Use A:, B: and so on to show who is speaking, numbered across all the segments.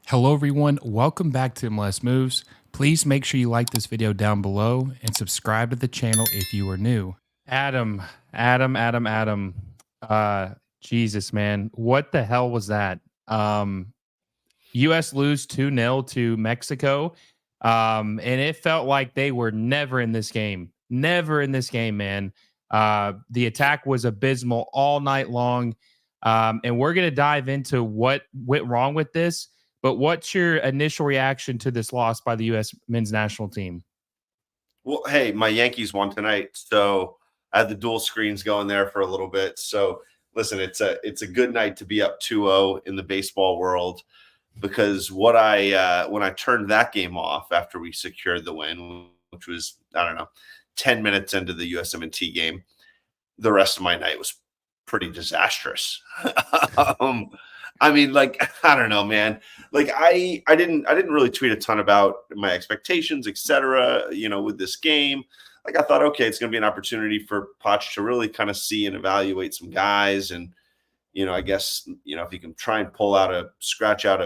A: Hello everyone, welcome back to MLS Moves. Please make sure you like this video down below and subscribe to the channel if you are new. Adam. Jesus, man. What the hell was that? US lose 2-0 to Mexico. And it felt like they were never in this game. Never in this game, man. The attack was abysmal all night long. And we're going to dive into what went wrong with this. But what's your initial reaction to this loss by the U.S. men's national team?
B: Well, hey, my Yankees won tonight, so I had the dual screens going there for a little bit. So listen, it's a good night to be up 2-0 in the baseball world, because when I turned that game off after we secured the win, which was, I don't know, 10 minutes into the USMNT game, the rest of my night was pretty disastrous. I mean, like, I don't know, man. Like, I didn't really tweet a ton about my expectations, etc. With this game. Like, I thought, okay, it's going to be an opportunity for Poch to really kind of see and evaluate some guys, and I guess if you can try and scratch out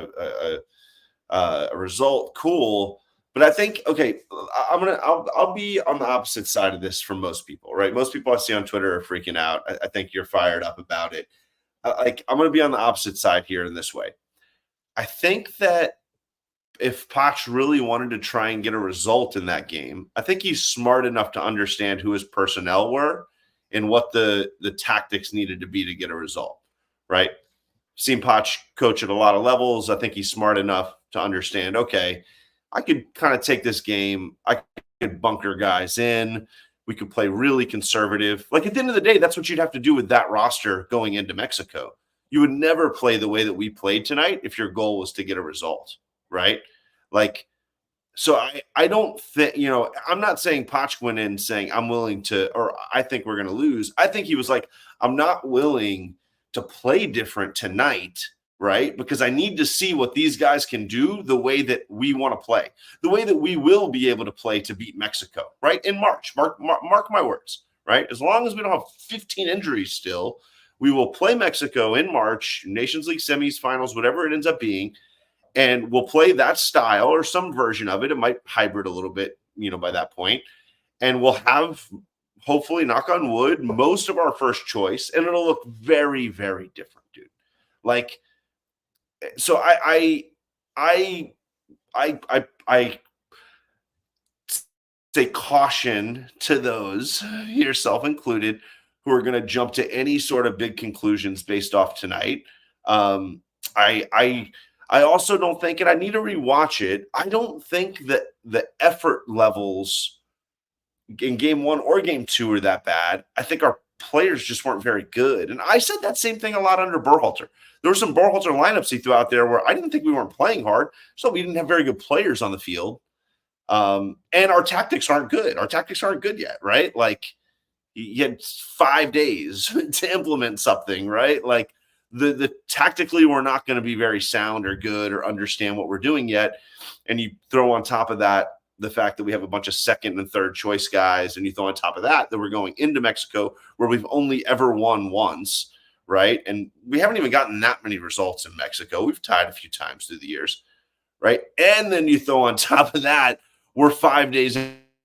B: a result, cool. But I think, okay, I'll be on the opposite side of this from most people, right? Most people I see on Twitter are freaking out. I think you're fired up about it. I'm going to be on the opposite side here in this way. I think that if Poch really wanted to try and get a result in that game, I think he's smart enough to understand who his personnel were and what the tactics needed to be to get a result, right? Seen Poch coach at a lot of levels. I think he's smart enough to understand, okay, I could kind of take this game. I could bunker guys in. We could play really conservative. Like, at the end of the day, that's what you'd have to do with that roster going into Mexico. You would never play the way that we played tonight if your goal was to get a result, right? Like, so I don't think, I'm not saying Poch went in saying I'm willing to, or I think we're going to lose. I think he was like, I'm not willing to play different tonight, right? Because I need to see what these guys can do the way that we want to play, the way that we will be able to play to beat Mexico, right? In March, mark my words, right? As long as we don't have 15 injuries still, we will play Mexico in March, Nations League semis, finals, whatever it ends up being, and we'll play that style or some version of it. It might hybrid a little bit, by that point, and we'll have, hopefully, knock on wood, most of our first choice, and it'll look very, very different, dude. Like, so I say caution to those, yourself included, who are going to jump to any sort of big conclusions based off tonight. I also don't think, and I need to rewatch it, I don't think that the effort levels in game one or game two are that bad. I think our players just weren't very good. And I said that same thing a lot under Berhalter. There were some Berhalter lineups he threw out there where I didn't think we weren't playing hard. So we didn't have very good players on the field. And our tactics aren't good. Our tactics aren't good yet, right? Like, you had 5 days to implement something, right? Like, the tactically, we're not going to be very sound or good or understand what we're doing yet. And you throw on top of that the fact that we have a bunch of second and third choice guys, and you throw on top of that we're going into Mexico where we've only ever won once, right? And we haven't even gotten that many results in Mexico. We've tied a few times through the years, right? And then you throw on top of that, we're 5 days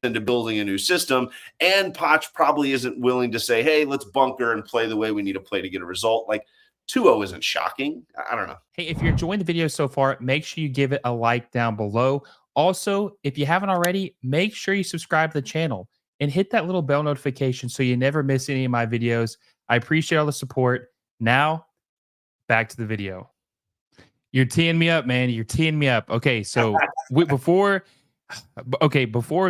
B: into building a new system, and Poch probably isn't willing to say, hey, let's bunker and play the way we need to play to get a result. Like, 2-0 isn't shocking. I don't know.
A: Hey, if you're enjoying the video so far, make sure you give it a like down below. Also, if you haven't already, make sure you subscribe to the channel and hit that little bell notification so you never miss any of my videos. I appreciate all the support. Now, back to the video. You're teeing me up, man. You're teeing me up. Okay, so before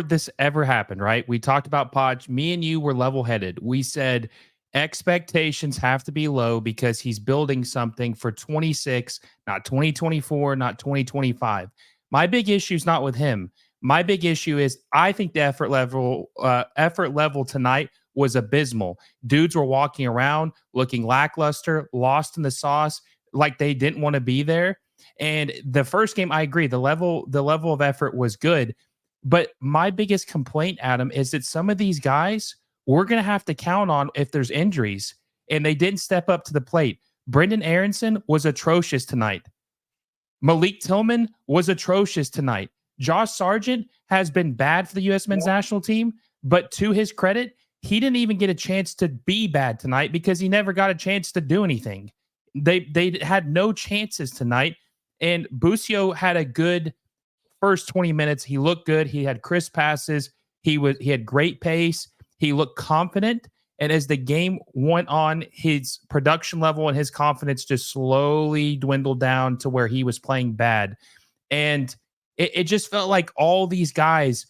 A: this ever happened, right? We talked about Poch. Me and you were level-headed. We said expectations have to be low because he's building something for 26, not 2024, not 2025. My big issue is not with him. My big issue is I think the effort level tonight was abysmal. Dudes were walking around looking lackluster, lost in the sauce, like they didn't want to be there. And the first game, I agree, the level of effort was good. But my biggest complaint, Adam, is that some of these guys we're going to have to count on if there's injuries, and they didn't step up to the plate. Brendan Aronson was atrocious tonight. Malik Tillman was atrocious tonight. Josh Sargent has been bad for the U.S. men's national team, but to his credit, he didn't even get a chance to be bad tonight because he never got a chance to do anything. They had no chances tonight, and Busio had a good first 20 minutes. He looked good. He had crisp passes. He had great pace. He looked confident. And as the game went on, his production level and his confidence just slowly dwindled down to where he was playing bad. And it just felt like all these guys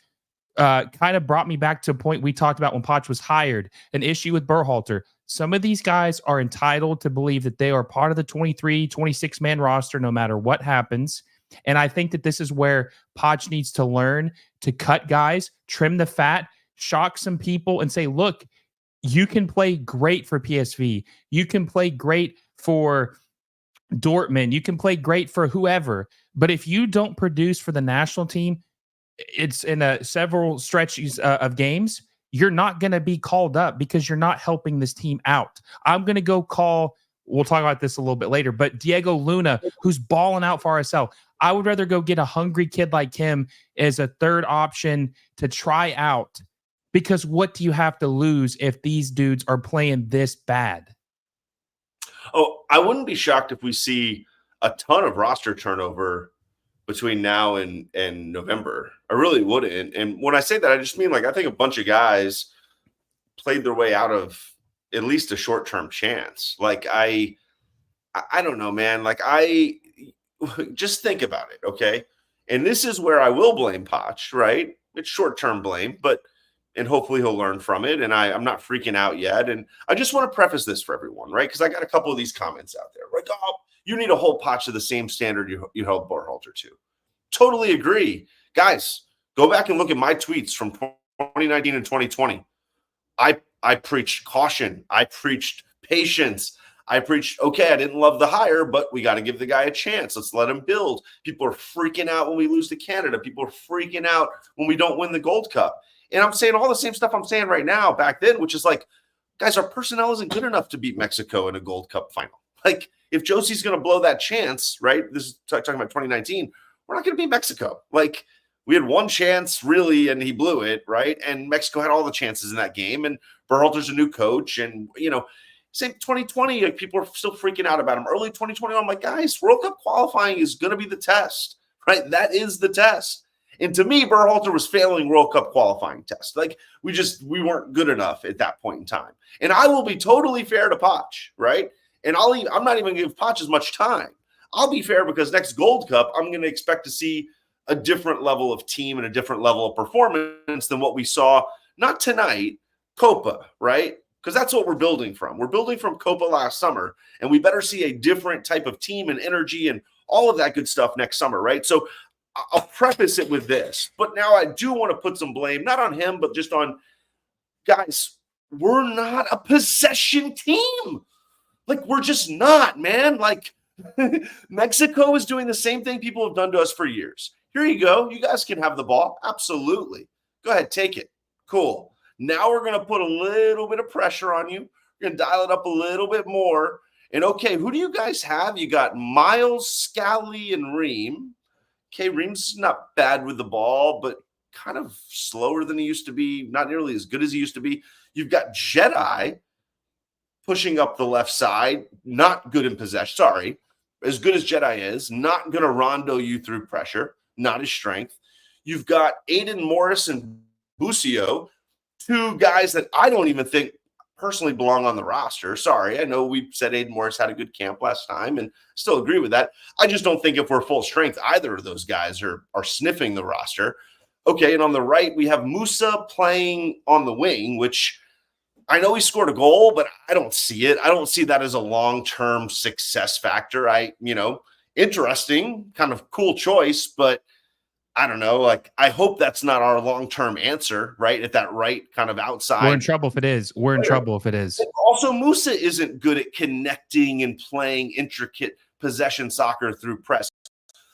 A: kind of brought me back to a point we talked about when Poch was hired, an issue with Berhalter. Some of these guys are entitled to believe that they are part of the 23, 26-man roster no matter what happens. And I think that this is where Poch needs to learn to cut guys, trim the fat, shock some people, and say, look, you can play great for PSV. You can play great for Dortmund. You can play great for whoever. But if you don't produce for the national team, it's in several stretches of games, you're not going to be called up because you're not helping this team out. I'm going to go call, we'll talk about this a little bit later, but Diego Luna, who's balling out for RSL. I would rather go get a hungry kid like him as a third option to try out, because what do you have to lose if these dudes are playing this bad?
B: Oh, I wouldn't be shocked if we see a ton of roster turnover between now and November. I really wouldn't. And when I say that, I just mean, like, I think a bunch of guys played their way out of at least a short-term chance. Like, I don't know, man. Like, I just think about it, okay? And this is where I will blame Poch, right? It's short-term blame, and hopefully he'll learn from it. And I'm not freaking out yet. And I just want to preface this for everyone, right? Because I got a couple of these comments out there. Like, oh, you need to hold Poch to the same standard you held Berhalter to. Totally agree. Guys, go back and look at my tweets from 2019 and 2020. I preached caution. I preached patience. I preached, okay, I didn't love the hire, but we got to give the guy a chance. Let's let him build. People are freaking out when we lose to Canada. People are freaking out when we don't win the Gold Cup. And I'm saying all the same stuff I'm saying right now back then, which is like, guys, our personnel isn't good enough to beat Mexico in a Gold Cup final. Like, if Josie's going to blow that chance, right? This is talking about 2019. We're not going to beat Mexico. Like, we had one chance, really, and he blew it, right? And Mexico had all the chances in that game. And Berhalter's a new coach. And, same 2020, like, people are still freaking out about him. Early 2021, I'm like, guys, World Cup qualifying is going to be the test, right? That is the test. And to me, Berhalter was failing World Cup qualifying tests. Like, we weren't good enough at that point in time. And I will be totally fair to Poch, right? And I'm not even going to give Poch as much time. I'll be fair because next Gold Cup, I'm going to expect to see a different level of team and a different level of performance than what we saw, not tonight, Copa, right? Because that's what we're building from. We're building from Copa last summer, and we better see a different type of team and energy and all of that good stuff next summer, right? So I'll preface it with this, but now I do want to put some blame, not on him, but just on, guys, we're not a possession team. Like, we're just not, man. Like, Mexico is doing the same thing people have done to us for years. Here you go. You guys can have the ball. Absolutely. Go ahead, take it. Cool. Now we're going to put a little bit of pressure on you. We're going to dial it up a little bit more. And, okay, who do you guys have? You got Miles, Scally, and Ream. Okay, Ream's not bad with the ball, but kind of slower than he used to be, not nearly as good as he used to be. You've got Jedi pushing up the left side, not good in possession. Sorry, as good as Jedi is, not going to rondo you through pressure, not his strength. You've got Aiden Morris and Busio, two guys that I don't even think personally belong on the roster. Sorry, I know we said Aiden Morris had a good camp last time and still agree with that. I just don't think if we're full strength, either of those guys are sniffing the roster. Okay, and on the right, we have Musa playing on the wing, which I know he scored a goal, but I don't see it. I don't see that as a long-term success factor. Interesting, kind of cool choice, but I don't know. Like, I hope that's not our long-term answer, right? At that right kind of outside.
A: We're in trouble if it is. We're in trouble if it is.
B: Also, Musa isn't good at connecting and playing intricate possession soccer through press.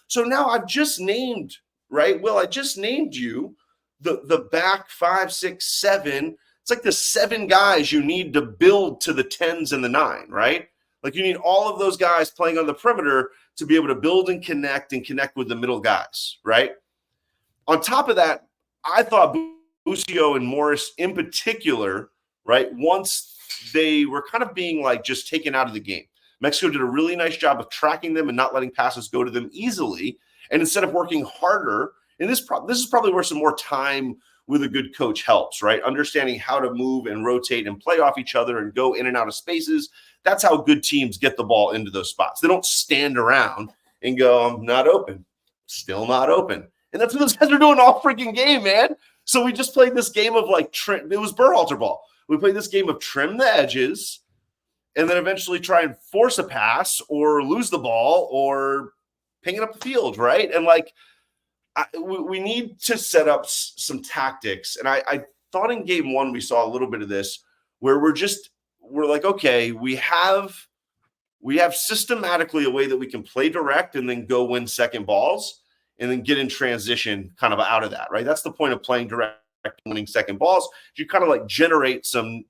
B: So now I've just named, right? Will, I just named you the back 5, 6, 7. It's like the 7 guys you need to build to the 10s and the 9, right? Like, you need all of those guys playing on the perimeter to be able to build and connect with the middle guys, right? On top of that, I thought Busio and Morris in particular, right, once they were kind of being like just taken out of the game. Mexcio did a really nice job of tracking them and not letting passes go to them easily. And instead of working harder, and this is probably where some more time with a good coach helps, right? Understanding how to move and rotate and play off each other and go in and out of spaces. That's how good teams get the ball into those spots. They don't stand around and go, I'm not open, still not open. And that's what those guys are doing all freaking game, man. So we just played this game of like, it was Berhalter ball. We played this game of trim the edges and then eventually try and force a pass or lose the ball or ping it up the field, right? And like, we need to set up some tactics. And I thought in game one, we saw a little bit of this where we're like, okay, we have systematically a way that we can play direct and then go win second balls and then get in transition kind of out of that, right? That's the point of playing direct, winning second balls. You kind of like generate some,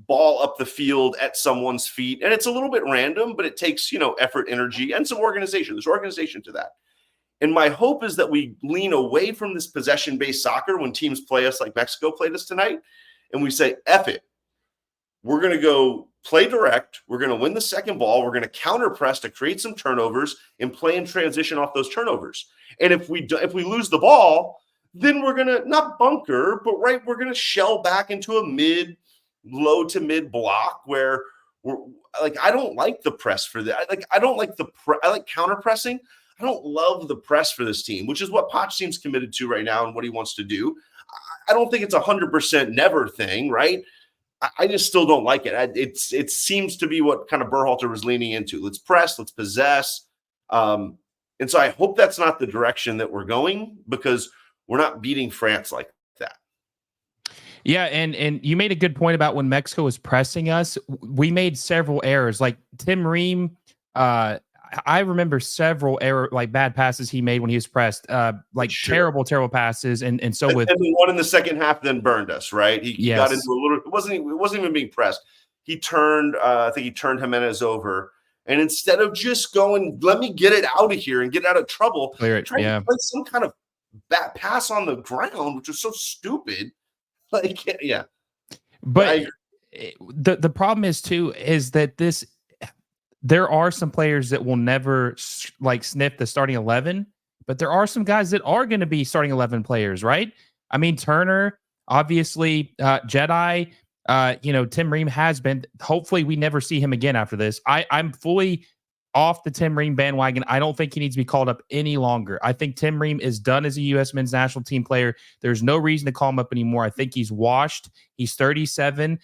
B: ball up the field at someone's feet. And it's a little bit random, but it takes, effort, energy, and some organization. There's organization to that. And my hope is that we lean away from this possession-based soccer when teams play us like Mexico played us tonight, and we say, F it. We're going to go play direct. We're going to win the second ball. We're going to counter press to create some turnovers and play in transition off those turnovers. And if we lose the ball, then we're going to not bunker, but right, we're going to shell back into a low to mid block where we're like, I don't like the press for that. I don't like I like counter pressing. I don't love the press for this team, which is what Poch seems committed to right now and what he wants to do. I don't think it's 100% never thing, right? I just still don't like it. It seems to be what kind of Berhalter was leaning into. Let's press, let's possess. And so I hope that's not the direction that we're going because we're not beating France like that.
A: Yeah, and you made a good point about when Mexico was pressing us. We made several errors. Like Tim Ream, I remember several bad passes he made when he was pressed, terrible passes. And so with
B: the one in the second half then burned us, right? He got into a little, it wasn't even being pressed. He turned, I think he turned Jimenez over. And instead of just going, let me get it out of here and get out of trouble, trying to play some kind of bad pass on the ground, which was so stupid. Like, yeah.
A: But the problem is too, is that there are some players that will never sniff the starting 11, but there are some guys that are going to be starting 11 players, right? I mean, Turner, obviously, Jedi, Tim Ream has been. Hopefully, we never see him again after this. I'm fully off the Tim Ream bandwagon. I don't think he needs to be called up any longer. I think Tim Ream is done as a U.S. men's national team player. There's no reason to call him up anymore. I think he's washed. He's 37.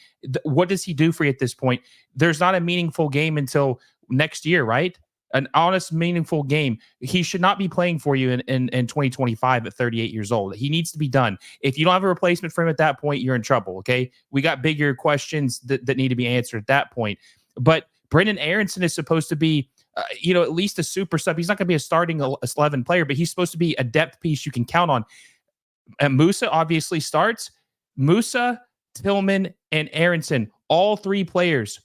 A: What does he do for you at this point? There's not a meaningful game until next year, right? An honest, meaningful game. He should not be playing for you in 2025 at 38 years old. He needs to be done. If you don't have a replacement for him at that point, you're in trouble, okay? We got bigger questions that need to be answered at that point. But Brendan Aronson is supposed to be at least a super sub. He's not going to be a starting 11 player, but he's supposed to be a depth piece you can count on. And Musa obviously starts. Musa, Tillman, and Aronson, all three players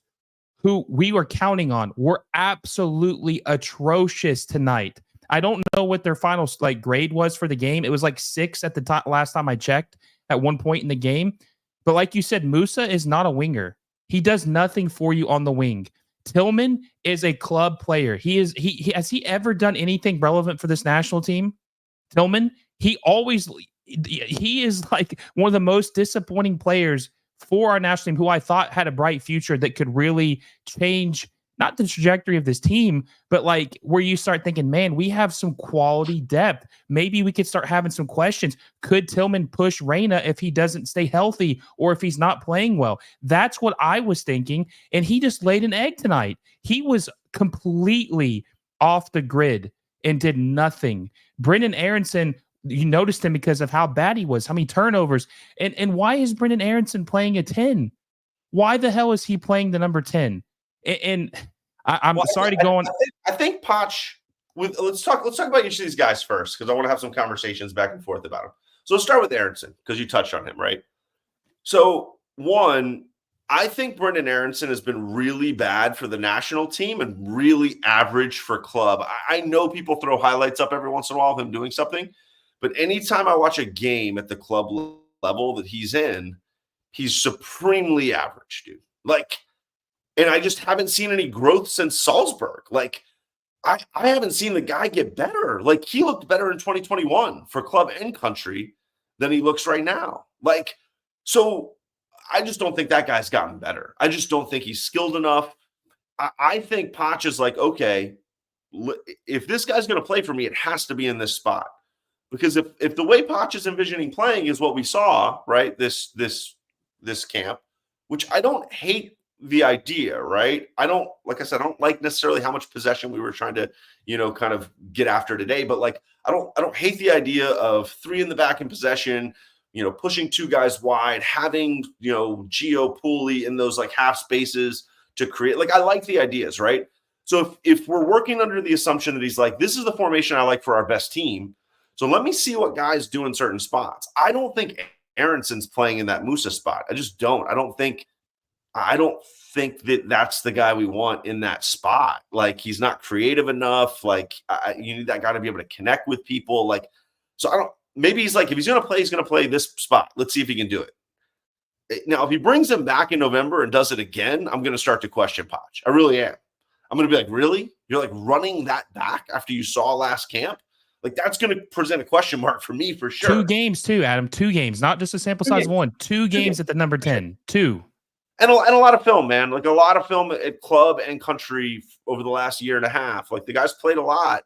A: who we were counting on, were absolutely atrocious tonight. I don't know what their final grade was for the game. It was 6 at the last time I checked at one point in the game. But like you said, Musa is not a winger. He does nothing for you on the wing. Tillman is a club player. He has he ever done anything relevant for this national team? Tillman, he is one of the most disappointing players for our national team, who I thought had a bright future that could really change not the trajectory of this team, but where you start thinking, man, we have some quality depth. Maybe we could start having some questions. Could Tillman push Reyna if he doesn't stay healthy or if he's not playing well? That's what I was thinking. And he just laid an egg tonight. He was completely off the grid and did nothing. Brendan Aronson, you noticed him because of how bad he was, how many turnovers. And why is Brendan Aronson playing a 10? Why the hell is he playing the number 10? And I'm sorry to go on.
B: I think Poch. Let's talk about each of these guys first, because I want to have some conversations back and forth about them. So let's start with Aronson, because you touched on him, right? So one, I think Brendan Aronson has been really bad for the national team and really average for club. I know people throw highlights up every once in a while of him doing something, but anytime I watch a game at the club level that he's in, he's supremely average, dude. Like, and I just haven't seen any growth since Salzburg. Like, I haven't seen the guy get better. Like, he looked better in 2021 for club and country than he looks right now. Like, so I just don't think that guy's gotten better. I just don't think he's skilled enough. I think Poch is like, okay, if this guy's going to play for me, it has to be in this spot. Because if the way Poch is envisioning playing is what we saw, right, this camp, which I don't hate the idea, right? I don't, like I said, I don't like necessarily how much possession we were trying to, kind of get after today, but like, I don't hate the idea of 3 in the back in possession, pushing 2 guys wide, having, Gio Pooley in those like half spaces to create, like, I like the ideas, right? So if we're working under the assumption that he's like, this is the formation I like for our best team, so let me see what guys do in certain spots. I don't think Aronson's playing in that Musa spot. I just don't. I don't think that that's the guy we want in that spot. Like, he's not creative enough. Like, you need that guy to be able to connect with people. Like, so maybe he's like, if he's going to play this spot. Let's see if he can do it. Now, if he brings him back in November and does it again, I'm going to start to question Poch. I really am. I'm going to be like, really? You're like running that back after you saw last camp? Like, that's going to present a question mark for me for sure.
A: 2 games too, Adam. 2 games, not just a sample size of 1. 2 games at the number 10. 2.
B: And a lot of film, man. Like, a lot of film at club and country over the last year and a half. Like, the guy's played a lot.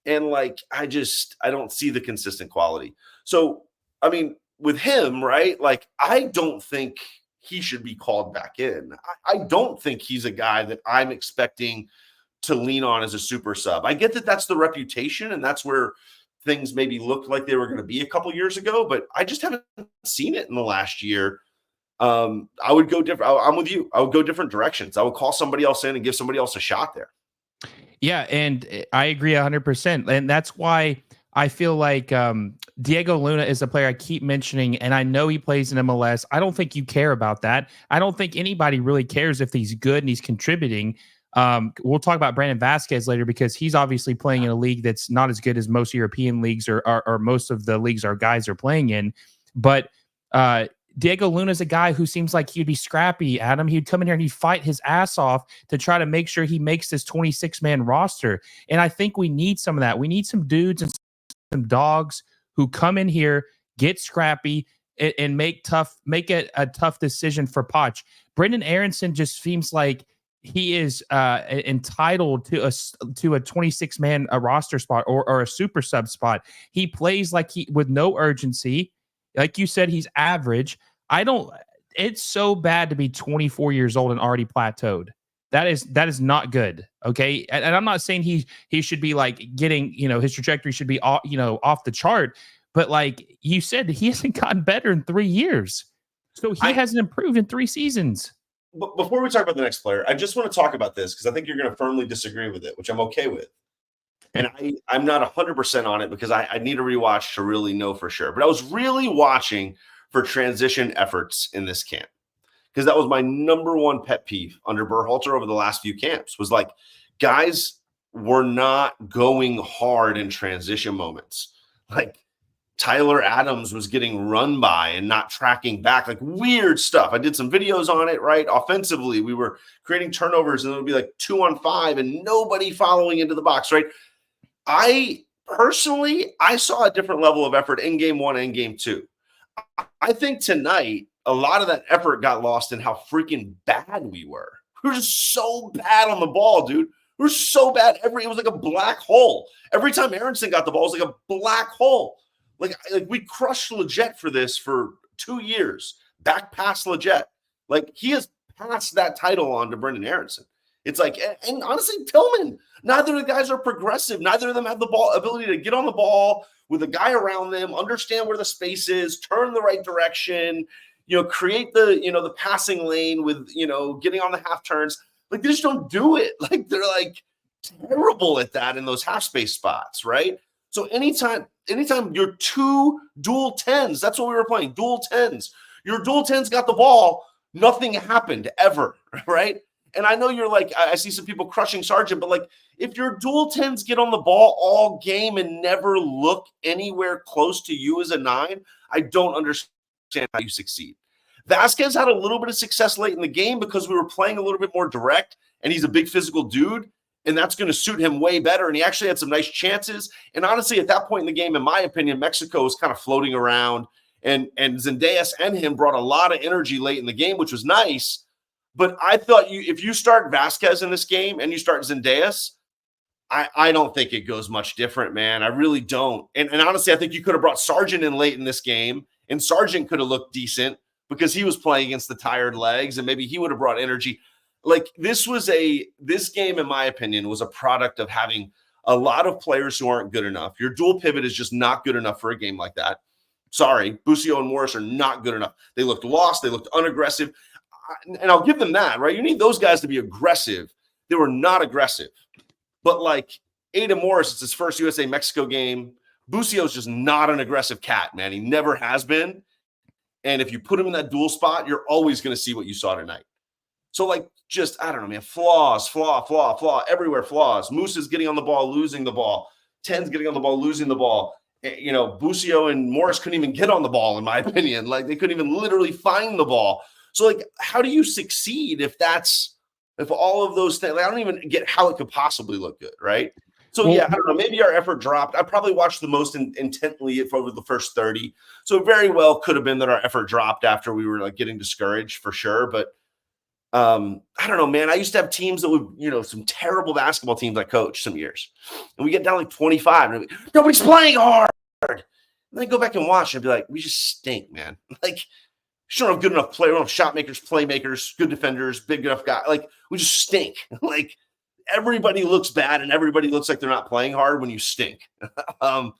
B: And, like, I don't see the consistent quality. So, I mean, with him, right, like, I don't think he should be called back in. I don't think he's a guy that I'm expecting to lean on as a super sub. I get that that's the reputation, and that's where things maybe looked like they were going to be a couple years ago, but I just haven't seen it in the last year. I would go different. I'm with you. I would go different directions. I would call somebody else in and give somebody else a shot there.
A: Yeah, and I agree 100%. And that's why I feel like Diego Luna is a player I keep mentioning, and I know he plays in MLS. I don't think you care about that. I don't think anybody really cares if he's good and he's contributing. We'll talk about Brandon Vasquez later because he's obviously playing in a league that's not as good as most European leagues or most of the leagues our guys are playing in. But Diego Luna is a guy who seems like he'd be scrappy, Adam. He'd come in here and he'd fight his ass off to try to make sure he makes this 26-man roster. And I think we need some of that. We need some dudes and some dogs who come in here, get scrappy, and make it a tough decision for Poch. Brendan Aronson just seems like he is entitled to a 26-man roster spot or a super sub spot. He plays like with no urgency. Like you said, he's average. It's so bad to be 24 years old and already plateaued. That is not good. Okay. And I'm not saying he should be like getting, his trajectory should be off the chart, but like you said, he hasn't gotten better in 3 years. So he hasn't improved in 3 seasons.
B: But before we talk about the next player, I just want to talk about this because I think you're going to firmly disagree with it, which I'm okay with. And I'm not 100% on it because I need to rewatch to really know for sure. But I was really watching for transition efforts in this camp because that was my number one pet peeve under Berhalter over the last few camps was like guys were not going hard in transition moments. Like Tyler Adams was getting run by and not tracking back, like weird stuff. I did some videos on it, right? Offensively, we were creating turnovers and it would be like 2-on-5 and nobody following into the box, right? I saw a different level of effort in game 1 and game 2. I think tonight, a lot of that effort got lost in how freaking bad we were. We were just so bad on the ball, dude. We were so bad. It was like a black hole. Every time Aronson got the ball, it was like a black hole. Like we crushed Leggett for this for 2 years. Back past Leggett. Like he has passed that title on to Brendan Aronson. It's like, and honestly, Tillman, neither of the guys are progressive. Neither of them have the ability to get on the ball with a guy around them, understand where the space is, turn the right direction, create the passing lane with, getting on the half turns. Like they just don't do it. Like they're like terrible at that in those half space spots, right? So anytime you're 2 dual 10s, that's what we were playing, dual 10s. Your dual 10s got the ball. Nothing happened ever, right? And I know you're like, I see some people crushing Sargent, but like if your dual tens get on the ball all game and never look anywhere close to you as a 9, I don't understand how you succeed. Vasquez had a little bit of success late in the game because we were playing a little bit more direct, and he's a big physical dude, and that's going to suit him way better. And he actually had some nice chances. And honestly, at that point in the game, in my opinion, Mexico was kind of floating around, and Zendejas and him brought a lot of energy late in the game, which was nice. But I thought if you start Vasquez in this game and you start Zendejas, I don't think it goes much different, man. I really don't. And honestly, I think you could have brought Sargent in late in this game, and Sargent could have looked decent because he was playing against the tired legs, and maybe he would have brought energy. Like this game, in my opinion, was a product of having a lot of players who aren't good enough. Your dual pivot is just not good enough for a game like that. Sorry, Busio and Morris are not good enough. They looked lost. They looked unaggressive. And I'll give them that, right? You need those guys to be aggressive. They were not aggressive. But like Ada Morris, it's his first USA-Mexico game. Busio's just not an aggressive cat, man. He never has been. And if you put him in that dual spot, you're always going to see what you saw tonight. So like just, I don't know, man, flaw, everywhere flaws. Moose is getting on the ball, losing the ball. Ten's getting on the ball, losing the ball. You know, Busio and Morris couldn't even get on the ball, in my opinion. Like they couldn't even literally find the ball. So like, how do you succeed if all of those things, like, I don't even get how it could possibly look good, right? So yeah, I don't know, maybe our effort dropped. I probably watched the most intently over the first 30. So it very well could have been that our effort dropped after we were like getting discouraged for sure. But I don't know, man. I used to have teams that would, you know, some terrible basketball teams I coached some years. And we get down like 25 and nobody's playing hard. And then I go back and watch and be like, we just stink, man. Like, we don't have good enough players, we don't have shot makers, playmakers, good defenders, big enough guys. Like, we just stink. Like, everybody looks bad and everybody looks like they're not playing hard when you stink. So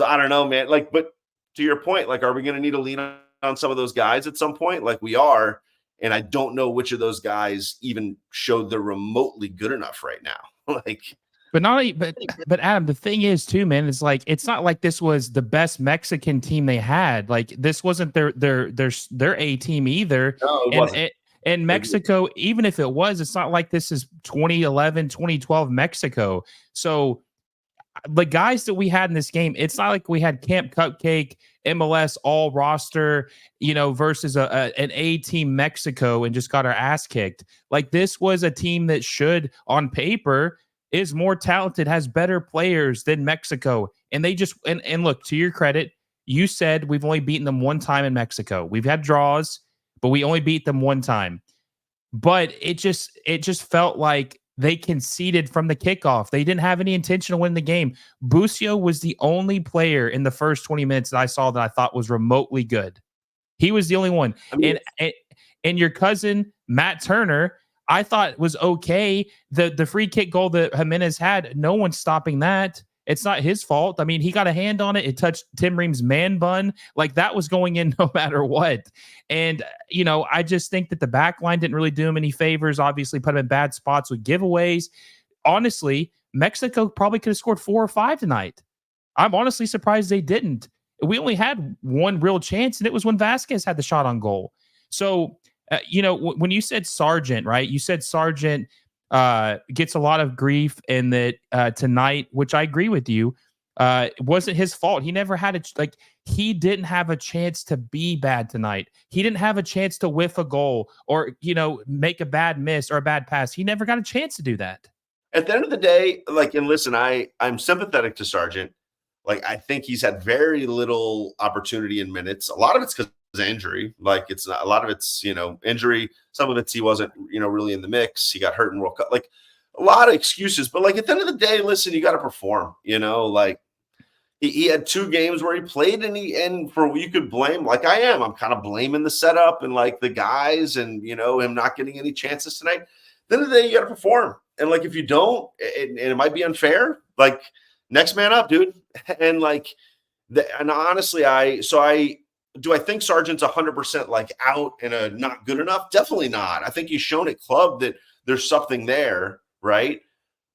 B: I don't know, man. Like, but to your point, like, are we going to need to lean on some of those guys at some point? Like, we are. And I don't know which of those guys even showed they're remotely good enough right now. Like,
A: but Adam, the thing is too, man, it's like it's not like this was the best Mexican team they had. Like this wasn't their A team either.
B: No, it wasn't.
A: And Mexico, even if it was, it's not like this is 2011, 2012 Mexico. So the guys that we had in this game, it's not like we had Camp Cupcake, MLS all roster, you know, versus an A team Mexico and just got our ass kicked. Like this was a team that should, on paper, is more talented, has better players than Mexico. And they just, and look, to your credit, you said we've only beaten them one time in Mexico. We've had draws, but we only beat them one time. But it just felt like they conceded from the kickoff. They didn't have any intention of winning the game. Busio was the only player in the first 20 minutes that I saw that I thought was remotely good. He was the only one. I mean, and your cousin, Matt Turner, I thought was okay. The free kick goal that Jimenez had, no one's stopping that. It's not his fault. I mean, he got a hand on it. It touched Tim Ream's man bun. Like that was going in no matter what. And, you know, I just think that the back line didn't really do him any favors. Obviously put him in bad spots with giveaways. Honestly, Mexico probably could have scored 4 or 5 tonight. I'm honestly surprised they didn't. We only had one real chance, and it was when Vasquez had the shot on goal. So, you know, when you said Sargent, right? You said Sargent gets a lot of grief in that tonight, which I agree with you. It wasn't his fault. He never had he didn't have a chance to be bad tonight. He didn't have a chance to whiff a goal or, you know, make a bad miss or a bad pass. He never got a chance to do that.
B: At the end of the day, like, and listen, I'm sympathetic to Sargent. Like, I think he's had very little opportunity in minutes. A lot of it's because of injury. Like, it's not, a lot of it's, you know, injury. Some of it's he wasn't, you know, really in the mix. He got hurt in World Cup. Like, a lot of excuses. But, like, at the end of the day, listen, you got to perform, you know, like, he had 2 games where he played and for you could blame, like I am. I'm kind of blaming the setup and like the guys and, you know, him not getting any chances tonight. At the end of the day, you got to perform. And like, if you don't, and it might be unfair, like next man up, dude. And like, and honestly, do I think Sargent's 100% like out and not good enough? Definitely not. I think he's shown at club that there's something there, right?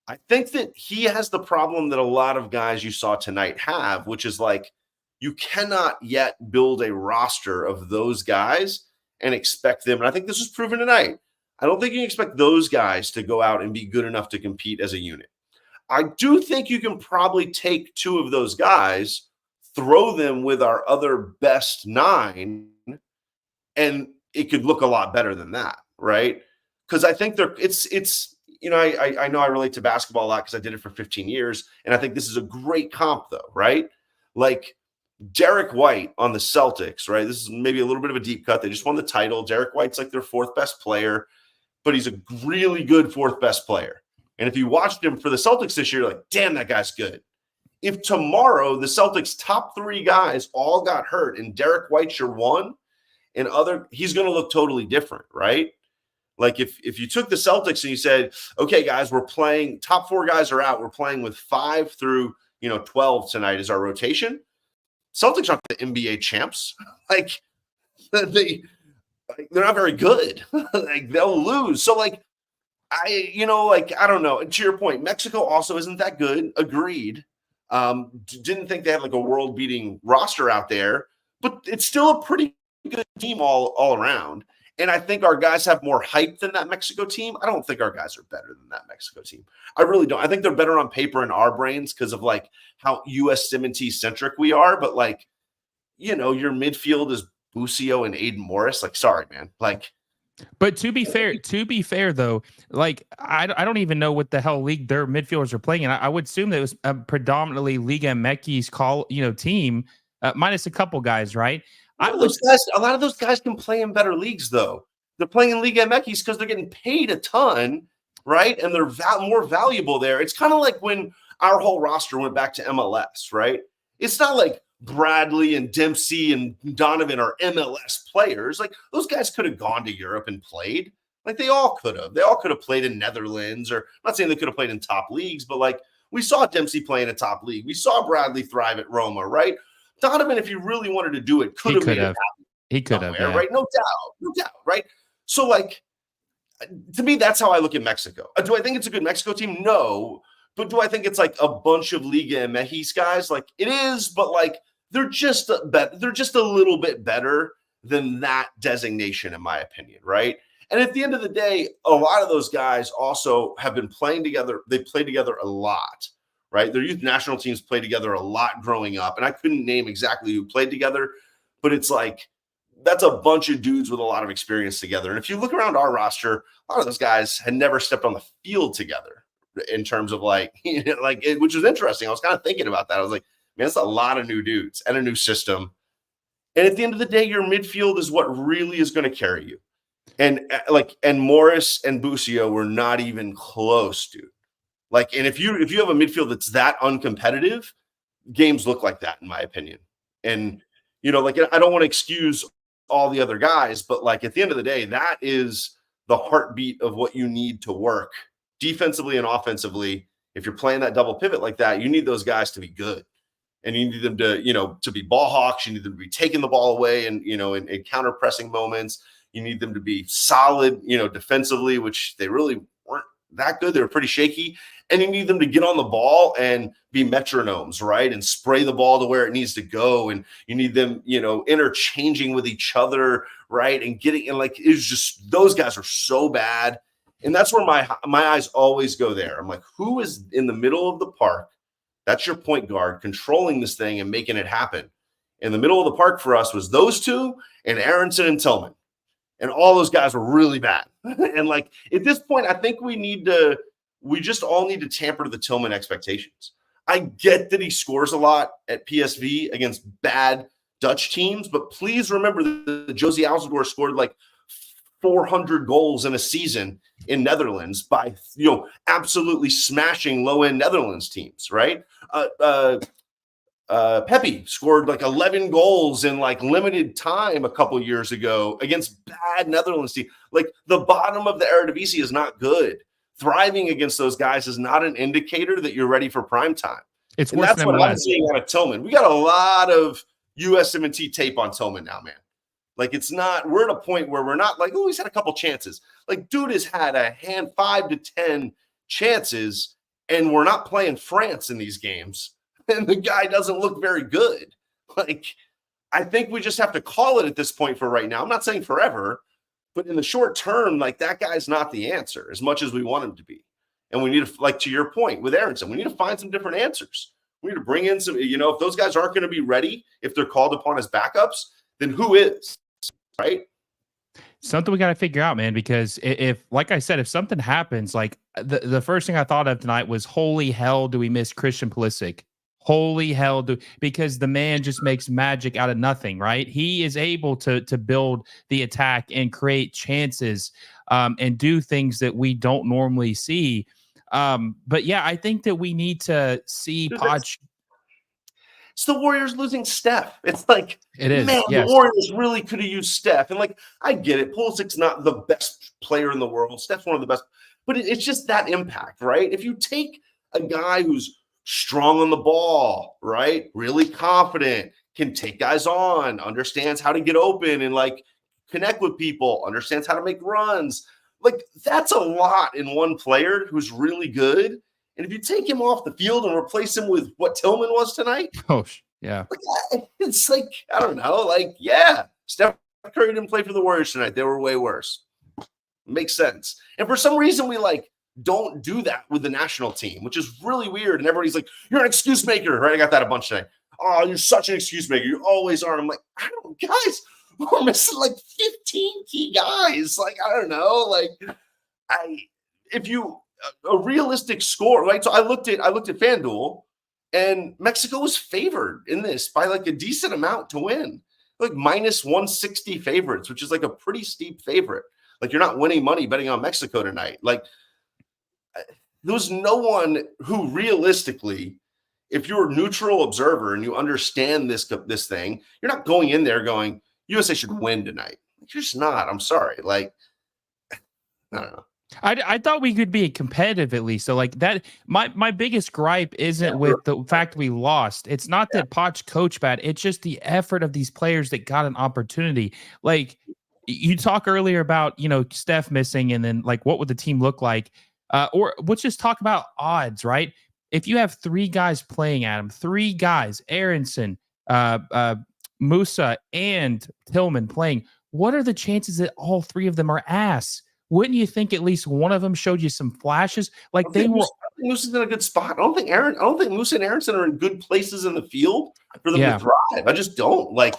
B: I think that he has the problem that a lot of guys you saw tonight have, which is like you cannot yet build a roster of those guys and expect them. And I think this was proven tonight. I don't think you can expect those guys to go out and be good enough to compete as a unit. I do think you can probably take two of those guys, throw them with our other best 9, and it could look a lot better than that, right? Because I think it's I know I relate to basketball a lot because I did it for 15 years, and I think this is a great comp though, right? Like Derek White on the Celtics, right? This is maybe a little bit of a deep cut. They just won the title. Derek White's like their 4th best player, but he's a really good 4th best player. And if you watched him for the Celtics this year, you're like, damn, that guy's good. If tomorrow the Celtics' top 3 guys all got hurt and Derek White's your 1, and he's going to look totally different, right? Like if you took the Celtics and you said, okay, guys, we're playing, top 4 guys are out. We're playing with 5 through 12 tonight as our rotation. Celtics aren't the NBA champs. Like they're not very good. Like they'll lose. So like I don't know. To your point, Mexico also isn't that good. Agreed. Didn't think they had like a world-beating roster out there, but it's still a pretty good team all around. And I think our guys have more hype than that Mexico team. I don't think our guys are better than that Mexico team. I really don't. I think they're better on paper in our brains because of like how USMNT centric we are. But like, your midfield is Busio and Aiden Morris. Like, sorry, man. Like,
A: but to be fair though, like I don't even know what the hell league their midfielders are playing in. I would assume that it was a predominantly Liga MX's team, minus a couple guys, right?
B: A lot of those guys can play in better leagues, though. They're playing in Liga MX because they're getting paid a ton, right? And they're more valuable there. It's kind of like when our whole roster went back to MLS, right? It's not like Bradley and Dempsey and Donovan are MLS players. Like those guys could have gone to Europe and played. Like they all could have. They all could have played in Netherlands, or I'm not saying they could have played in top leagues, but like we saw Dempsey play in a top league. We saw Bradley thrive at Roma, right? Donovan, if he really wanted to do it, could have made it happen.
A: He could have, yeah.
B: Right? No doubt, right? So, like, to me, that's how I look at Mexico. Do I think it's a good Mexico team? No. But do I think it's like a bunch of Liga MX guys? Like, it is, but like, they're just a little bit better than that designation, in my opinion, right? And at the end of the day, a lot of those guys also have been playing together. They play together a lot. Right? Their youth national teams played together a lot growing up. And I couldn't name exactly who played together, but it's like, that's a bunch of dudes with a lot of experience together. And if you look around our roster, a lot of those guys had never stepped on the field together in terms of which was interesting. I was kind of thinking about that. I was like, man, that's a lot of new dudes and a new system. And at the end of the day, your midfield is what really is going to carry you. And Morris and Busio were not even close, dude. Like, and if you have a midfield that's that uncompetitive, games look like that, in my opinion. And, I don't want to excuse all the other guys, but like at the end of the day, that is the heartbeat of what you need to work defensively and offensively. If you're playing that double pivot like that, you need those guys to be good. And you need them to be ball hawks. You need them to be taking the ball away and, in counter pressing moments. You need them to be solid, defensively, which they really weren't that good. They were pretty shaky. And you need them to get on the ball and be metronomes, right? And spray the ball to where it needs to go. And you need them, interchanging with each other, right? And it's just, those guys are so bad. And that's where my eyes always go there. I'm like, who is in the middle of the park? That's your point guard controlling this thing and making it happen. In the middle of the park for us was those two and Aronson and Tillman. And all those guys were really bad. And like at this point, I think we just all need to tamper to the Tillman expectations. I get that he scores a lot at PSV against bad Dutch teams, but please remember that Josie Altidore scored like 400 goals in a season in Netherlands by, absolutely smashing low-end Netherlands teams, right? Pepe scored like 11 goals in like limited time a couple years ago against bad Netherlands team. Like the bottom of the Eredivisie is not good. Thriving against those guys is not an indicator that you're ready for prime time.
A: It's
B: and
A: worse
B: that's
A: than
B: what
A: MLS.
B: I'm seeing out of Tillman. We got a lot of USMNT tape on Tillman now, man. Like we're at a point where we're not like, oh, he's had a couple chances. Like, dude has had 5 to 10 chances, and we're not playing France in these games. And the guy doesn't look very good. Like, I think we just have to call it at this point for right now. I'm not saying forever, but in the short term, like that guy's not the answer as much as we want him to be. And we need to, like to your point with Aronson, we need to find some different answers. We need to bring in some, if those guys aren't going to be ready, if they're called upon as backups, then who is, right?
A: Something we got to figure out, man, because if, like I said, if something happens, like the first thing I thought of tonight was, holy hell, do we miss Christian Pulisic? Holy hell, because the man just makes magic out of nothing, right? He is able to build the attack and create chances and do things that we don't normally see. But yeah, I think that we need to see Poch.
B: It's the Warriors losing Steph. It's like,
A: it is,
B: man,
A: yes.
B: The Warriors really could have used Steph. And like, I get it. Pulisic's not the best player in the world. Steph's one of the best. But it's just that impact, right? If you take a guy who's strong on the ball, right? Really confident, can take guys on, understands how to get open and like connect with people, understands how to make runs. Like, that's a lot in one player who's really good. And if you take him off the field and replace him with what Tillman was tonight,
A: yeah,
B: it's like, I don't know, like, yeah, Steph Curry didn't play for the Warriors tonight. They were way worse. Makes sense. And for some reason, we like don't do that with the national team, which is really weird. And everybody's like, you're an excuse maker, right? I got that a bunch today. Oh, you're such an excuse maker. You always are. I'm like, I don't, guys, we're missing like 15 key guys. Like, I don't know. Like, if you, a realistic score, right? So I looked at FanDuel, and Mexico was favored in this by like a decent amount to win, like minus 160 favorites, which is like a pretty steep favorite. Like, you're not winning money betting on Mexico tonight. Like, there was no one who realistically, if you're a neutral observer and you understand this thing, you're not going in there going, USA should win tonight. You're just not. I'm sorry. Like, I don't know.
A: I thought we could be competitive at least. So like that, my biggest gripe isn't with the fact we lost. It's not that Poch coached bad. It's just the effort of these players that got an opportunity. Like, you talk earlier about, Steph missing, and then like, what would the team look like? Or let's just talk about odds, right? If you have three guys playing, Adam, three guys, Aronson, Musa, and Tillman playing, what are the chances that all three of them are ass? Wouldn't you think at least one of them showed you some flashes? Like, they were.
B: Musa's in a good spot. I don't think Musa and Aronson are in good places in the field for them to thrive. I just don't. Like,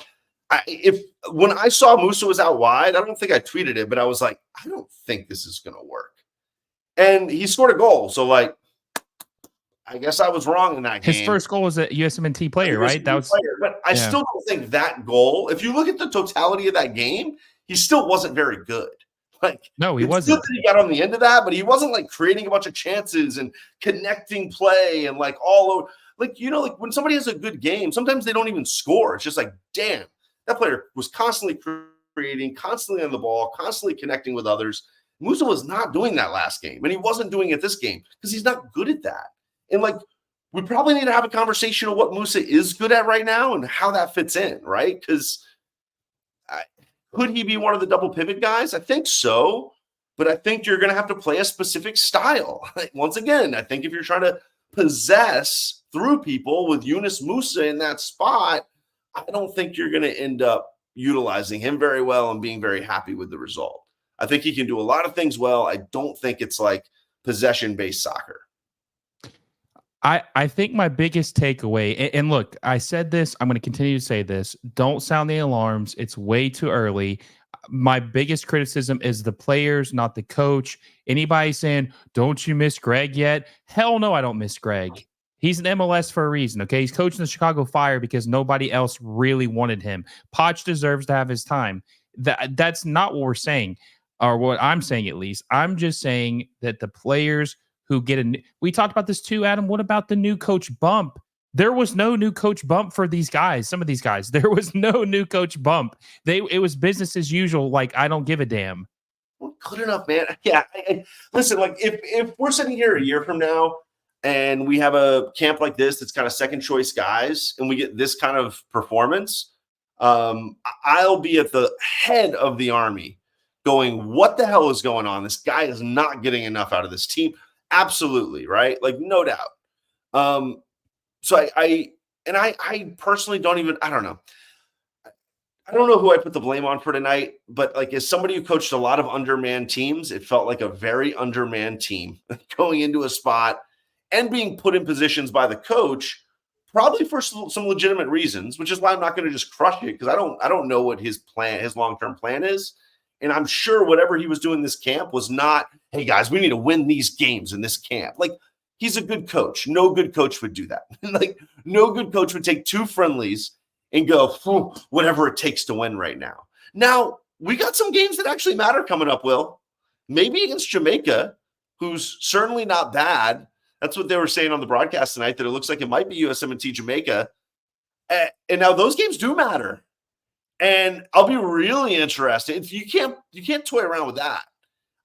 B: when I saw Musa was out wide, I don't think I tweeted it, but I was like, I don't think this is going to work. And he scored a goal. So, like, I guess I was wrong in that game.
A: His first goal was a USMNT player, right? That was.
B: But I still don't think that goal, if you look at the totality of that game, he still wasn't very good. Like,
A: no, he wasn't.
B: He got on the end of that, but he wasn't like creating a bunch of chances and connecting play and like all over. Like, like when somebody has a good game, sometimes they don't even score. It's just like, damn, that player was constantly creating, constantly on the ball, constantly connecting with others. Musa was not doing that last game, and he wasn't doing it this game because he's not good at that. And like, we probably need to have a conversation of what Musa is good at right now and how that fits in, right? Because could he be one of the double pivot guys? I think so, but I think you're going to have to play a specific style. Once again, I think if you're trying to possess through people with Yunus Musa in that spot, I don't think you're going to end up utilizing him very well and being very happy with the result. I think he can do a lot of things well. I don't think it's like possession-based soccer.
A: I think my biggest takeaway, and look, I said this, I'm going to continue to say this, don't sound the alarms. It's way too early. My biggest criticism is the players, not the coach. Anybody saying, don't you miss Greg yet? Hell no, I don't miss Greg. He's an MLS for a reason, okay? He's coaching the Chicago Fire because nobody else really wanted him. Poch deserves to have his time. That's not what we're saying, or what I'm saying at least. I'm just saying that the players who we talked about this too, Adam. What about the new coach bump? There was no new coach bump for these guys. Some of these guys, there was no new coach bump. It was business as usual. Like, I don't give a damn.
B: Well, good enough, man. Yeah. Listen, like if we're sitting here a year from now and we have a camp like this, that's kind of second choice guys, and we get this kind of performance, I'll be at the head of the army going, what the hell is going on? This guy is not getting enough out of this team. Absolutely, right? Like, no doubt. So I personally don't even, I don't know. I don't know who I put the blame on for tonight, but like as somebody who coached a lot of undermanned teams, it felt like a very undermanned team going into a spot and being put in positions by the coach, probably for some legitimate reasons, which is why I'm not going to just crush it because I don't know what his plan, his long-term plan is. And I'm sure whatever he was doing this camp was not, hey guys, we need to win these games in this camp. Like he's a good coach. No good coach would do that. Like no good coach would take 2 friendlies and go, whatever it takes to win right now. Now, we got some games that actually matter coming up, Will. Maybe against Jamaica, who's certainly not bad. That's what they were saying on the broadcast tonight, that it looks like it might be USMNT Jamaica. And now those games do matter. And I'll be really interested. You can't toy around with that.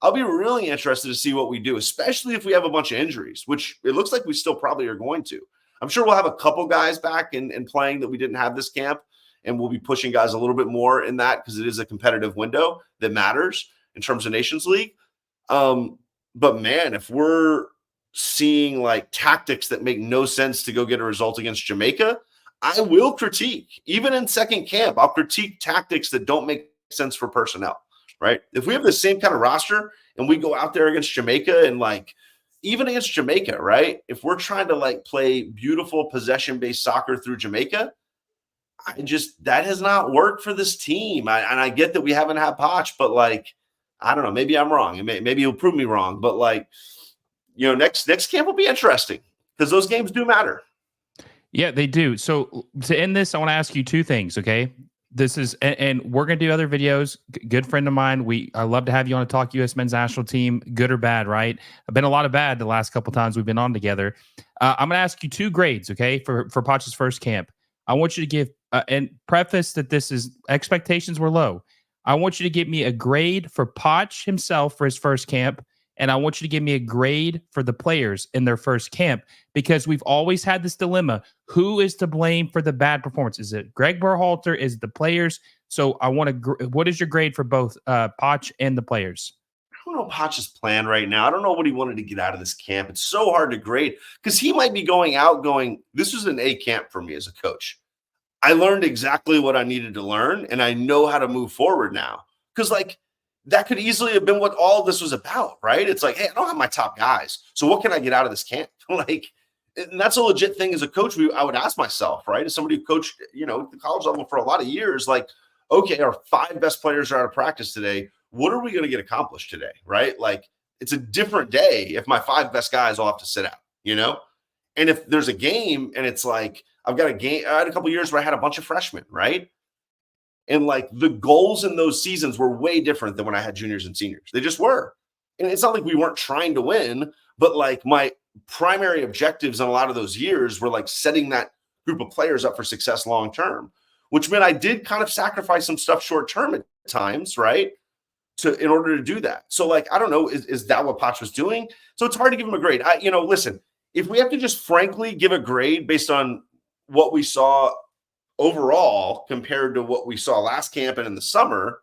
B: I'll be really interested to see what we do, especially if we have a bunch of injuries, which it looks like we still probably are going to. I'm sure we'll have a couple guys back and playing that we didn't have this camp, and we'll be pushing guys a little bit more in that because it is a competitive window that matters in terms of Nations League. But man, if we're seeing like tactics that make no sense to go get a result against Jamaica, I will critique. Even in second camp, I'll critique tactics that don't make sense for personnel, right? If we have the same kind of roster and we go out there against Jamaica and like, even against Jamaica, right? If we're trying to like play beautiful possession-based soccer through Jamaica, that has not worked for this team. And I get that we haven't had Poch, but like, I don't know, maybe I'm wrong. Maybe he'll prove me wrong. But like, next camp will be interesting because those games do matter.
A: Yeah, they do. So to end this, I want to ask you 2 things, okay? This is, and we're going to do other videos. Good friend of mine. I love to have you on a Talk US Men's National Team, good or bad, right? I've been a lot of bad the last couple times we've been on together. I'm going to ask you 2 grades, okay, for Poch's first camp. I want you to give, and preface that this is, expectations were low. I want you to give me a grade for Poch himself for his first camp, and I want you to give me a grade for the players in their first camp, because we've always had this dilemma. Who is to blame for the bad performance? Is it Greg Berhalter? Is it the players? So I want to, what is your grade for both Poch and the players?
B: I don't know Poch's plan right now. I don't know what he wanted to get out of this camp. It's so hard to grade because he might be going out going, this was an A camp for me as a coach. I learned exactly what I needed to learn, and I know how to move forward now. Because like, that could easily have been what all this was about, right? It's like, hey, I don't have my top guys. So what can I get out of this camp? Like, and that's a legit thing as a coach. I would ask myself, right? As somebody who coached, the college level for a lot of years, like, okay, our 5 best players are out of practice today. What are we going to get accomplished today, right? Like, it's a different day if my 5 best guys all have to sit out, And if there's a game and it's like, I've got a game, I had a couple of years where I had a bunch of freshmen, right? And like the goals in those seasons were way different than when I had juniors and seniors. They just were. And it's not like we weren't trying to win, but like my primary objectives in a lot of those years were like setting that group of players up for success long-term, which meant I did kind of sacrifice some stuff short-term at times, right? In order to do that. So like, I don't know, is that what Poch was doing? So it's hard to give him a grade. Listen, if we have to just frankly give a grade based on what we saw overall compared to what we saw last camp and in the summer,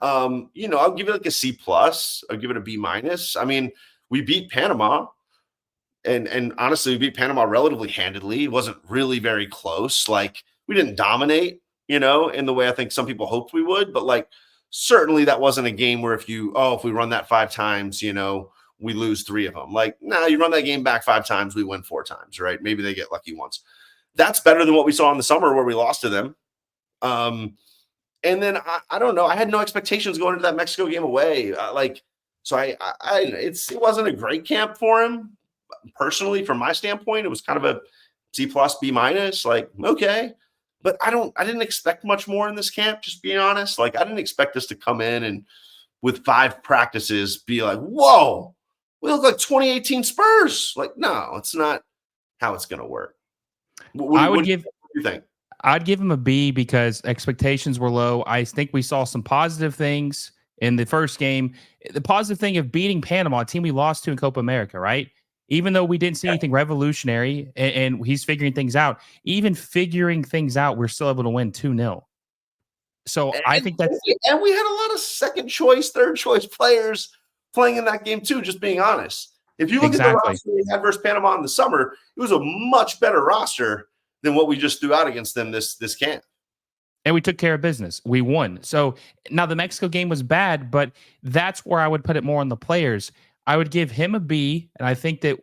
B: I'll give it like a C+. I'll give it a B-. I mean, we beat Panama, and honestly, we beat Panama relatively handedly. It wasn't really very close. Like, we didn't dominate, in the way I think some people hoped we would, but like, certainly that wasn't a game where if we run that 5 times, we lose 3 of them. Like, no, you run that game back 5 times, we win 4 times, right? Maybe they get lucky once. That's better than what we saw in the summer where we lost to them. And then I don't know. I had no expectations going into that Mexico game away. It wasn't a great camp for him personally. From my standpoint, it was kind of a C+, B-. Like, okay, but I didn't expect much more in this camp. Just being honest, like I didn't expect us to come in and with 5 practices be like, whoa, we look like 2018 Spurs. Like, no, it's not how it's going to work. What do you think?
A: I'd give him a B because expectations were low. I think we saw some positive things in the first game. The positive thing of beating Panama, a team we lost to in Copa America, right? Even though we didn't see anything revolutionary and he's figuring things out, even figuring things out, we're still able to win 2-0. So I think that's...
B: And we had a lot of second choice, third choice players playing in that game too, just being honest. If you look at the roster we had versus Panama in the summer, it was a much better roster than what we just threw out against them this camp.
A: and we took care of business. We won. So now the Mexico game was bad, but that's where I would put it more on the players. I would give him a B, and I think that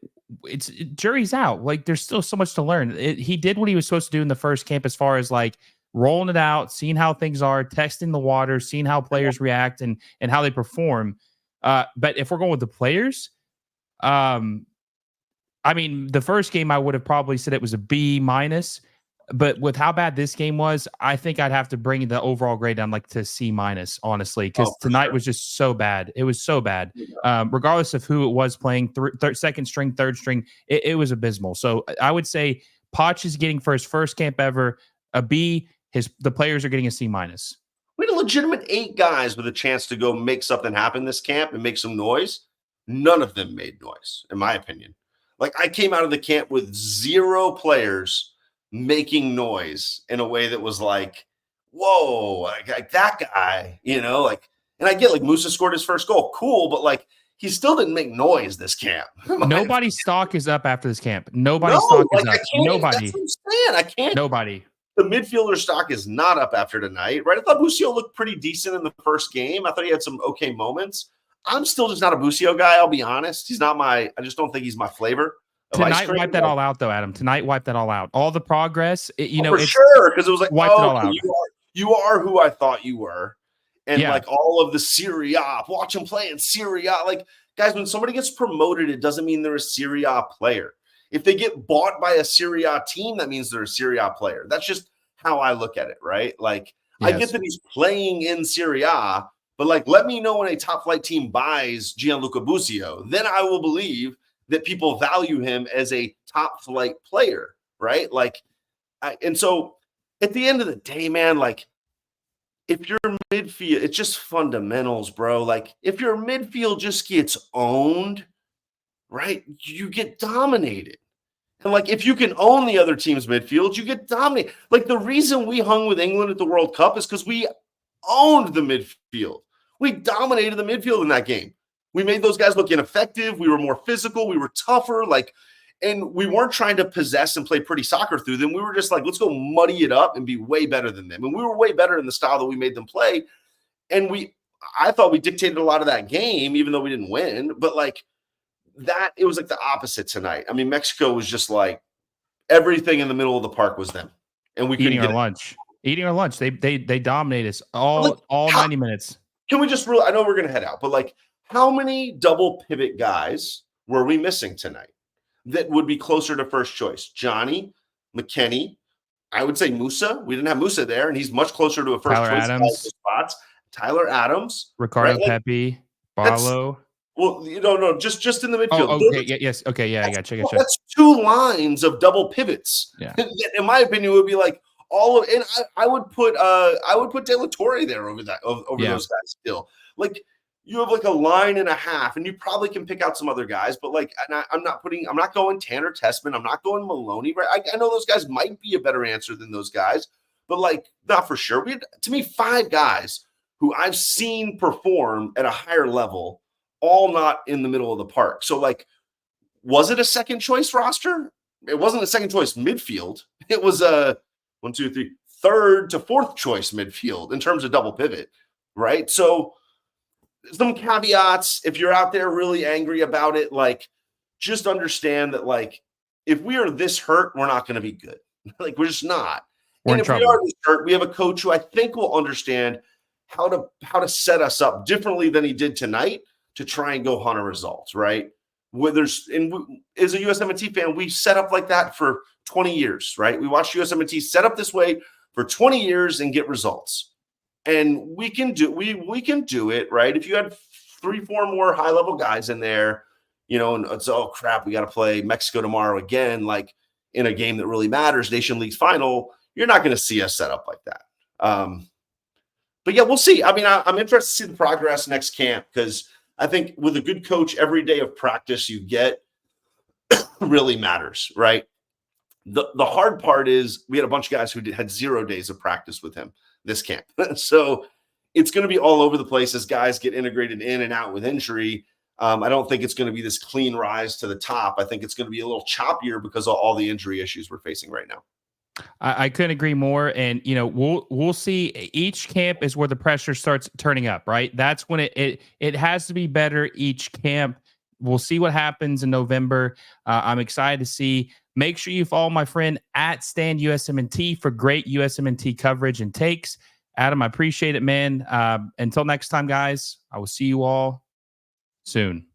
A: jury's out. Like there's still so much to learn. He did what he was supposed to do in the first camp, as far as like rolling it out, seeing how things are, testing the water, seeing how players react and how they perform. But if we're going with the players, I mean, the first game I would have probably said it was a B minus, but with how bad this game was, I think I'd have to bring the overall grade down like to C minus, honestly, because tonight was just so bad. It was so bad. Regardless of who it was playing, second string, third string, it was abysmal. So I would say Poch is getting for his first camp ever a B. The players are getting a C minus.
B: We had a legitimate 8 guys with a chance to go make something happen this camp and make some noise. None of them made noise, in my opinion. Like I came out of the camp with 0 players making noise in a way that was like, whoa, like that guy, you know, like, and I get like Musa scored his first goal. Cool. But like, he still didn't make noise this camp.
A: Nobody's stock is up after this camp. Nobody's stock is up. Nobody.
B: That's what I'm saying. I can't.
A: Nobody.
B: The midfielder stock is not up after tonight, right? I thought Busio looked pretty decent in the first game. I thought he had some okay moments. I'm still just not a Busio guy. I'll be honest. He's not I just don't think he's my flavor.
A: Tonight wiped that all out, though, Adam. Tonight wiped that all out. All the progress,
B: for sure, because it was like,
A: wiped it all out.
B: You are who I thought you were, and like all of the Serie A, watch him play in Serie A. Like guys, when somebody gets promoted, it doesn't mean they're a Serie A player. If they get bought by a Serie A team, that means they're a Serie A player. That's just how I look at it, right? Like I get that he's playing in Serie A, but like let me know when a top flight team buys Gianluca Busio, then I will believe that people value him as a top flight player, right? Like, and so at the end of the day, man, like if your midfield, it's just fundamentals, bro. Like if your midfield just gets owned, right, you get dominated. And like if you can own the other team's midfield, you get dominated. Like the reason we hung with England at the World Cup is because we owned the midfield. We dominated the midfield in that game. We made those guys look ineffective. We were more physical. We were tougher. Like, and we weren't trying to possess and play pretty soccer through them. We were just like, let's go muddy it up and be way better than them. And we were way better in the style that we made them play. And I thought we dictated a lot of that game, even though we didn't win. But like that, it was like the opposite tonight. I mean, Mexico was just like everything in the middle of the park was them. And we couldn't
A: eating our lunch. Eating our lunch. They dominate us all 90 minutes.
B: Can we just I know we're going to head out, but like, how many double pivot guys were we missing tonight that would be closer to first choice? Johnny, McKennie, I would say Musa. We didn't have Musa there, and he's much closer to a first choice
A: Adams.
B: spots. Tyler Adams,
A: Ricardo Pepi, Barlow.
B: Well, no, just in the midfield.
A: Oh, okay, yes, okay, yeah, I got you.
B: That's 2 lines of double pivots.
A: Yeah.
B: In my opinion, would be like all of, and I would put De La Torre there over those guys still. Like you have like a line and a half, and you probably can pick out some other guys, but like I'm not going Tanner Tessman, I'm not going Maloney. Right? I know those guys might be a better answer than those guys, but like not for sure. We had, to me, 5 guys who I've seen perform at a higher level, all not in the middle of the park. So like, was it a second choice roster? It wasn't a second choice midfield. It was a 1, 2, 3, third to fourth choice midfield in terms of double pivot, right? So some caveats. If you're out there really angry about it, like just understand that like if we are this hurt, we're not going to be good. Like we're just not. And if we are this hurt, we have a coach who I think will understand how to set us up differently than he did tonight to try and go hunt a result, right? As a USMNT fan, we set up like that for 20 years, right? We watched USMNT set up this way for 20 years and get results. And we can do it, right? If you had 3-4 more high-level guys in there, you know, and it's, oh crap, we got to play Mexico tomorrow again, like in a game that really matters, Nation League's final, you're not going to see us set up like that. But yeah, we'll see. I mean, I'm interested to see the progress next camp, because I think with a good coach, every day of practice you get really matters, right? The hard part is we had a bunch of guys who had 0 days of practice with him this camp. So it's going to be all over the place as guys get integrated in and out with injury. I don't think it's going to be this clean rise to the top. I think it's going to be a little choppier because of all the injury issues we're facing right now.
A: I couldn't agree more. And we'll see. Each camp is where the pressure starts turning up, right? That's when it has to be better each camp. We'll see what happens in November. I'm excited to see. Make sure you follow my friend at Stan USMNT for great USMNT coverage and takes. Adam, I appreciate it, man. Until next time, guys, I will see you all soon.